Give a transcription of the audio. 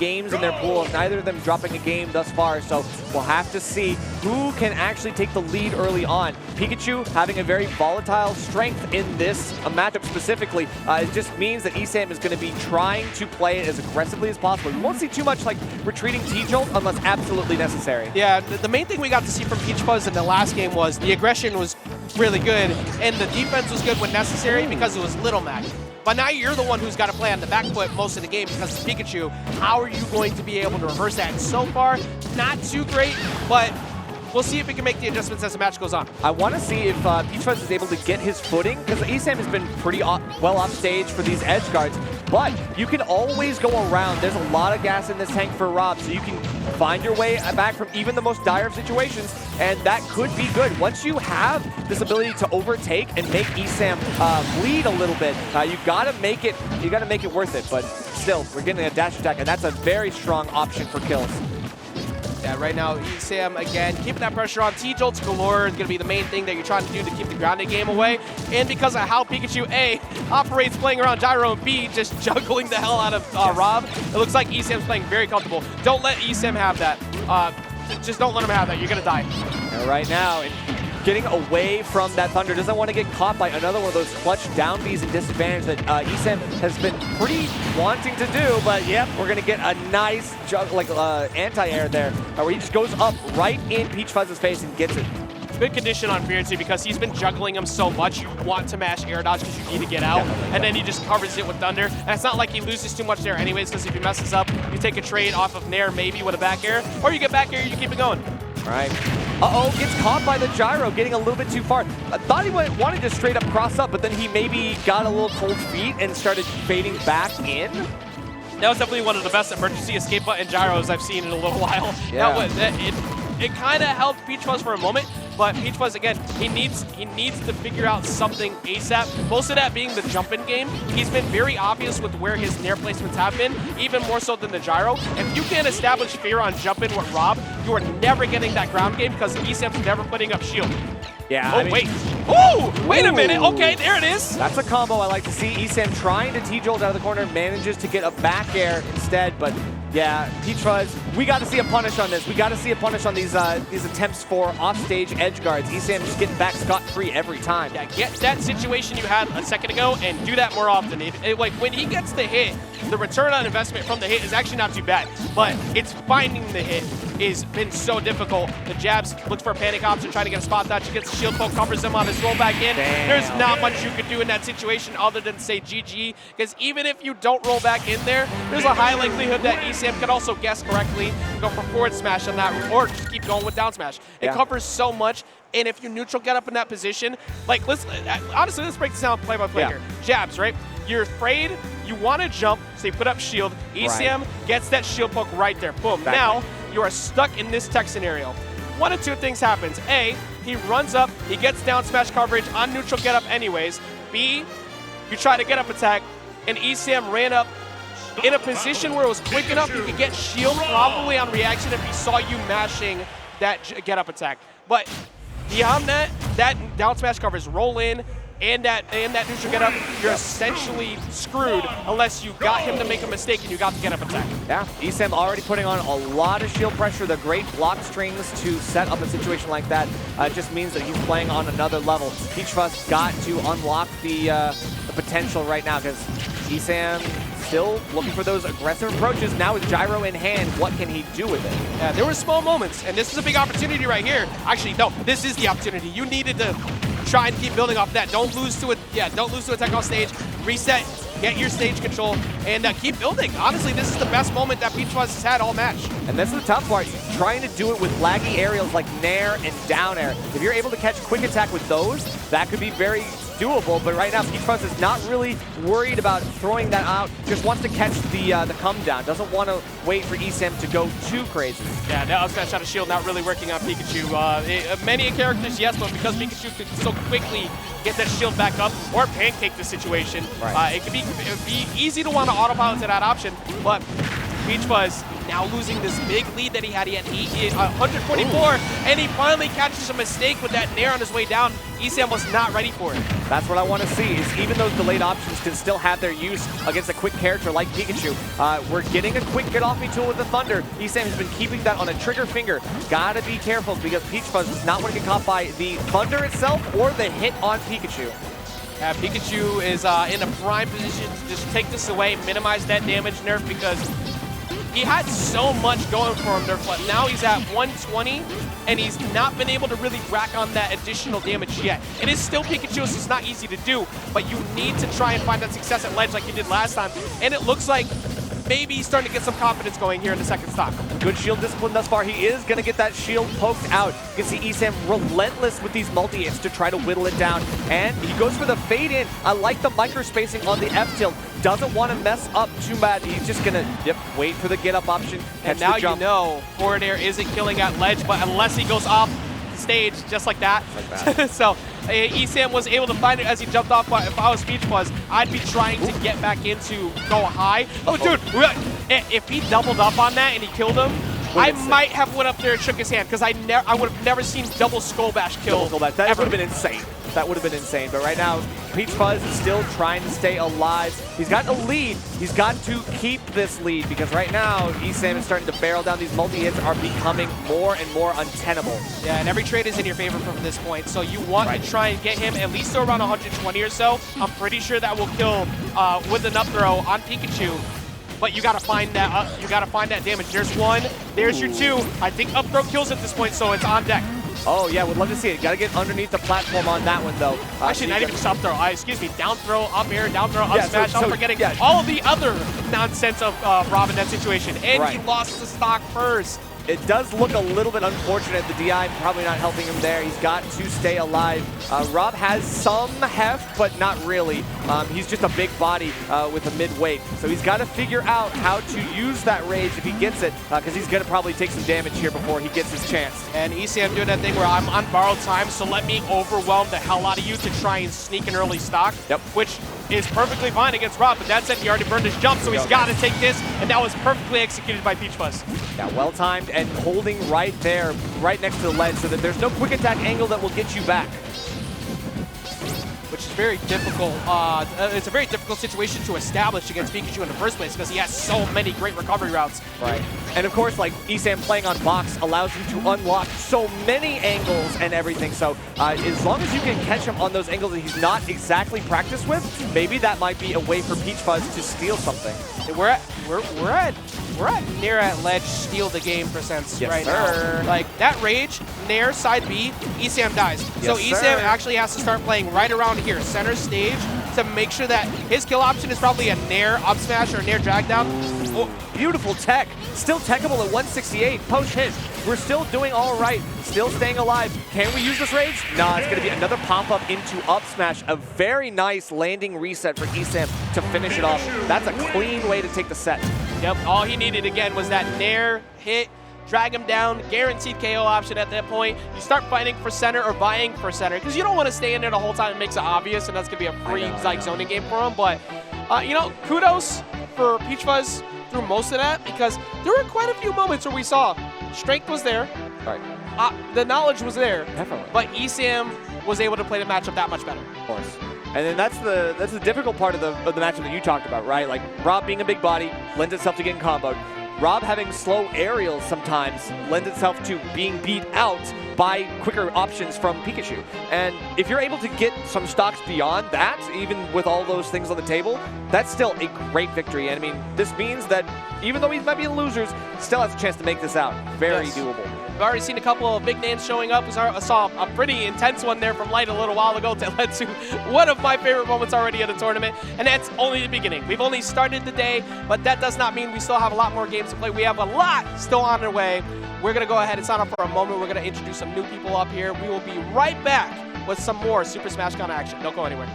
games in their pool, neither of them dropping a game thus far, so we'll have to see who can actually take the lead early on. Pikachu having a very volatile strength in this matchup specifically, it just means that ESAM is going to be trying to play it as aggressively as possible. We won't see too much like retreating T-Jolt unless absolutely necessary. Yeah, the main thing we got to see from PeachFuzz in the last game was the aggression was really good, and the defense was good when necessary because it was Little Mac. But now you're the one who's got to play on the back foot most of the game because it's Pikachu. How are you going to be able to reverse that? And so far, not too great, but we'll see if he can make the adjustments as the match goes on. I want to see if PeachFuzz is able to get his footing, because ESAM has been pretty well off stage for these edge guards, but you can always go around. There's a lot of gas in this tank for Rob, so you can find your way back from even the most dire of situations, and that could be good. Once you have this ability to overtake and make ESAM bleed a little bit, you gotta make it worth it, but still, we're getting a dash attack, and that's a very strong option for kills. Yeah, right now, ESAM, again, keeping that pressure on. T-Jolts galore is going to be the main thing that you're trying to do to keep the grounded game away. And because of how Pikachu, A, operates playing around Gyro, and B, just juggling the hell out of Rob, it looks like ESAM's playing very comfortable. Don't let ESAM have that. Just don't let him have that. You're going to die. Yeah, right now, getting away from that Thunder, doesn't want to get caught by another one of those clutch down Bs and disadvantage that ESAM has been pretty wanting to do, but yep, we're going to get a nice anti-air there, where he just goes up right in PeachFuzz's face and gets it. Good condition on Fear too, because he's been juggling him so much. You want to mash air dodge because you need to get out, and then he just covers it with Thunder. And it's not like he loses too much there anyways, because if he messes up, you take a trade off of Nair maybe with a back air, or you get back air, you keep it going. All right. Uh-oh, gets caught by the gyro, getting a little bit too far. I thought he wanted to straight up cross up, but then he maybe got a little cold feet and started fading back in. That was definitely one of the best emergency escape button gyros I've seen in a little while. Yeah. It kind of helped PeachFuzz for a moment, but PeachFuzz, again, he needs to figure out something ASAP. Most of that being the jump-in game. He's been very obvious with where his Nair placements have been, even more so than the gyro. If you can't establish fear on jump-in with Rob, you are never getting that ground game because ESAM's never putting up shield. Yeah. Oh, wait. Ooh, wait a minute. Okay, there it is. That's a combo I like to see. ESAM trying to T-Jolt out of the corner, manages to get a back air instead, but yeah, PeachFuzz, we got to see a punish on this. We got to see a punish on these attempts for offstage edge guards. ESAM just getting back scot-free every time. Yeah, get that situation you had a second ago and do that more often. Like when he gets the hit, the return on investment from the hit is actually not too bad, but it's finding the hit has been so difficult. The jabs looks for a panic option, trying to get a spot dodge. He gets a shield poke, covers him on his roll back in. Damn. There's not much you could do in that situation other than say GG, because even if you don't roll back in there, there's a high likelihood that ESAM can also guess correctly, go for forward smash on that, or just keep going with down smash. It covers so much, and if you neutral get up in that position, like honestly, let's break this down play by play here. Jabs, right? You're afraid, you want to jump, so you put up shield. ESAM gets that shield poke right there. Boom. Now, you are stuck in this tech scenario. One of two things happens. A, he runs up, he gets down smash coverage on neutral get up anyways. B, you try to get up attack, and ESAM ran up in a position where it was quick enough you could get shield probably on reaction if he saw you mashing that get up attack. But beyond that, that down smash covers roll in, and that neutral get up, you're essentially screwed unless you got him to make a mistake and you got the get up attack. Yeah, ESAM already putting on a lot of shield pressure, the great block strings to set up a situation like that. It just means that he's playing on another level. PeachFuzz got to unlock the potential right now, because ESAM still looking for those aggressive approaches. Now with gyro in hand, what can he do with it? Yeah, there were small moments, and this is a big opportunity right here. Actually, no, this is the opportunity. You needed to try and keep building off that. Don't lose to it. Yeah, don't lose to attack off stage. Reset, get your stage control, and keep building. Honestly, this is the best moment that PeachFuzz has had all match. And this is the tough part. Trying to do it with laggy aerials like Nair and down air. If you're able to catch quick attack with those, that could be very doable, but right now PeachFuzz is not really worried about throwing that out, just wants to catch the come down, doesn't want to wait for ESAM to go too crazy. Yeah, that was that shot of shield not really working on Pikachu. Many characters, yes, but because Pikachu could so quickly get that shield back up or pancake the situation, it would be easy to want to autopilot to that option, but PeachFuzz now losing this big lead that he had. He had 124, and he finally catches a mistake with that nair on his way down. ESAM was not ready for it. That's what I want to see, is even those delayed options can still have their use against a quick character like Pikachu. We're getting a quick get-off-me tool with the Thunder. ESAM has been keeping that on a trigger finger. Gotta be careful, because PeachFuzz does not want to get caught by the Thunder itself or the hit on Pikachu. Pikachu is in a prime position to just take this away, minimize that damage nerf, because he had so much going for him nerf, but now he's at 120, and he's not been able to really rack on that additional damage yet. It is still Pikachu, so it's not easy to do, but you need to try and find that success at ledge like you did last time, and it looks like maybe he's starting to get some confidence going here in the second stock. Good shield discipline thus far. He is going to get that shield poked out. You can see ESAM relentless with these multi-hits to try to whittle it down. And he goes for the fade in. I like the micro spacing on the F tilt. Doesn't want to mess up too bad. He's just going to wait for the get up option. And now you know forward air isn't killing at ledge, but unless he goes off stage just like that. So ESAM was able to find it as he jumped off, but if I was PeachFuzz, I'd be trying to get back into go high. Oh, dude, if he doubled up on that and he killed him, I might have went up there and shook his hand, because I would have never seen double Skull Bash kill. That would have been insane. That would have been insane. But right now, PeachFuzz is still trying to stay alive. He's got a lead. He's got to keep this lead, because right now, ESAM is starting to barrel down. These multi-hits are becoming more and more untenable. Yeah, and every trade is in your favor from this point. So you want to try and get him at least to around 120 or so. I'm pretty sure that will kill with an up throw on Pikachu. But you gotta find that. You gotta find that damage. There's one. There's your two. I think up throw kills at this point, so it's on deck. Oh yeah, would love to see it. Gotta get underneath the platform on that one though. Actually, not even just up throw. Excuse me, down throw, up air, down throw, up smash. I'm forgetting all of the other nonsense of Rob in that situation. And he lost the stock first. It does look a little bit unfortunate. The DI probably not helping him there. He's got to stay alive. Rob has some heft, but not really. He's just a big body with a mid-weight. So he's got to figure out how to use that rage if he gets it, because he's going to probably take some damage here before he gets his chance. And ESAM doing that thing where I'm on borrowed time, so let me overwhelm the hell out of you to try and sneak an early stock, which is perfectly fine against Rob, but that said, he already burned his jump, so he's got to take this, and that was perfectly executed by PeachFuzz. Yeah, well-timed and holding right there, right next to the ledge, so that there's no quick attack angle that will get you back. Which is very difficult. It's a very difficult situation to establish against Pikachu in the first place, because he has so many great recovery routes. Right. And of course, like, ESAM playing on box allows him to unlock so many angles and everything. So as long as you can catch him on those angles that he's not exactly practiced with, maybe that might be a way for PeachFuzz to steal something. We're at near at ledge steal the game percents right now. Like that rage, nair, side B, ESAM dies. So ESAM actually has to start playing right around here, center stage, to make sure that his kill option is probably a nair up smash or a nair drag down. Oh, beautiful tech. Still techable at 168. Post hit. We're still doing all right. Still staying alive. Can we use this rage? No, it's going to be another pop-up into up smash. A very nice landing reset for ESAM to finish it off. That's a clean way to take the set. Yep, all he needed again was that nair hit, drag him down, guaranteed KO option at that point. You start fighting for center or vying for center, because you don't want to stay in there the whole time. It makes it obvious, and that's going to be a free zoning game for him. But, you know, kudos for PeachFuzz through most of that, because there were quite a few moments where we saw strength was there, the knowledge was there, but ESAM was able to play the matchup that much better. Of course. And then that's the difficult part of the matchup that you talked about, right? Like, Rob being a big body lends itself to getting comboed. Rob having slow aerials sometimes lends itself to being beat out by quicker options from Pikachu. And if you're able to get some stocks beyond that, even with all those things on the table, that's still a great victory. And I mean, this means that even though he might be in losers, still has a chance to make this out. Very doable. We've already seen a couple of big names showing up. We saw a pretty intense one there from Light a little while ago that led to one of my favorite moments already at the tournament, and that's only the beginning. We've only started the day, but that does not mean we still have a lot more games to play. We have a lot still on our way. We're going to go ahead and sign up for a moment. We're going to introduce some new people up here. We will be right back with some more Super Smash Con action. Don't go anywhere.